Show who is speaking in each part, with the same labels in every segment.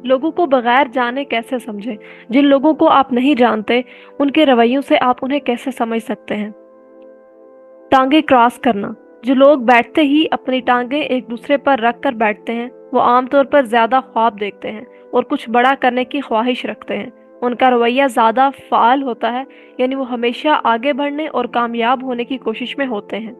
Speaker 1: लोगों को बगैर जाने कैसे समझें? जिन लोगों को आप नहीं जानते, उनके रवैयों से आप उन्हें कैसे समझ सकते हैं? टांगे क्रॉस करना। जो लोग बैठते ही अपनी टांगे एक दूसरे पर रख कर बैठते हैं, वो आमतौर पर ज्यादा ख्वाब देखते हैं और कुछ बड़ा करने की ख्वाहिश रखते हैं। उनका रवैया ज्यादा फाल होता है, यानी वो हमेशा आगे बढ़ने और कामयाब होने की कोशिश में होते हैं।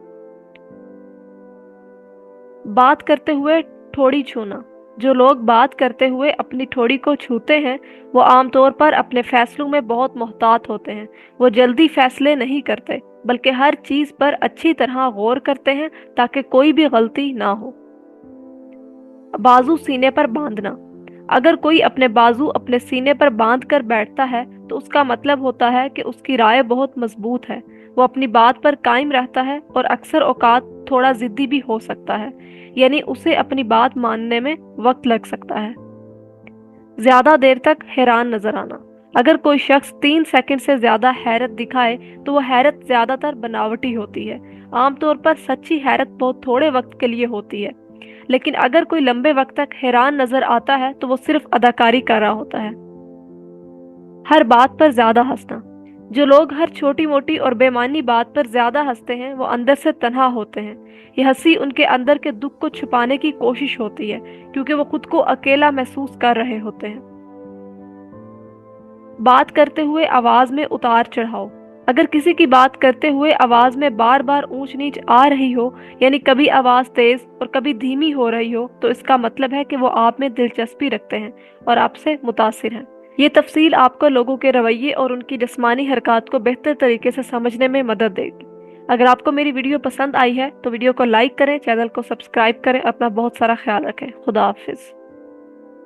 Speaker 1: बात करते हुए ठोड़ी छूना। जो लोग बात करते हुए अपनी ठोड़ी को छूते हैं, वो आमतौर पर अपने फैसलों में बहुत मोहतात होते हैं। वो जल्दी फैसले नहीं करते, बल्कि हर चीज पर अच्छी तरह गौर करते हैं ताकि कोई भी गलती ना हो। बाजू सीने पर बांधना। अगर कोई अपने बाजू अपने सीने पर बांध कर बैठता है, तो उसका मतलब होता है कि उसकी राय बहुत मजबूत है। वो अपनी बात पर कायम रहता है और अक्सर औकात थोड़ा जिद्दी भी हो सकता है, यानी उसे अपनी बात मानने में वक्त लग सकता है। ज्यादा देर तक हैरान नजर आना। अगर कोई शख्स 3 सेकंड से ज्यादा हैरत दिखाए, तो वो हैरत ज्यादातर बनावटी होती है। आमतौर पर सच्ची हैरत बहुत थोड़े वक्त के लिए होती है, लेकिन अगर कोई लंबे वक्त तक हैरान नजर आता है, तो वो सिर्फ अदाकारी कर रहा होता है। हर बात पर ज्यादा हंसना। जो लोग हर छोटी मोटी और बेमानी बात पर ज्यादा हंसते हैं, वो अंदर से तन्हा होते हैं। ये हंसी उनके अंदर के दुख को छुपाने की कोशिश होती है, क्योंकि वो खुद को अकेला महसूस कर रहे होते हैं। बात करते हुए आवाज में उतार चढ़ाव। अगर किसी की बात करते हुए आवाज में बार बार ऊंच नीच आ रही हो, यानी कभी आवाज तेज और कभी धीमी हो रही हो, तो इसका मतलब है कि वो आप में दिलचस्पी रखते हैं और आपसे मुतासिर हैं। ये तफसील आपको लोगों के रवैये और उनकी जिस्मानी हरकत को बेहतर तरीके से समझने में मदद देगी। अगर आपको मेरी वीडियो पसंद आई है, तो वीडियो को लाइक करें, चैनल को सब्सक्राइब करें। अपना बहुत सारा ख्याल रखें। खुदा हाफिज।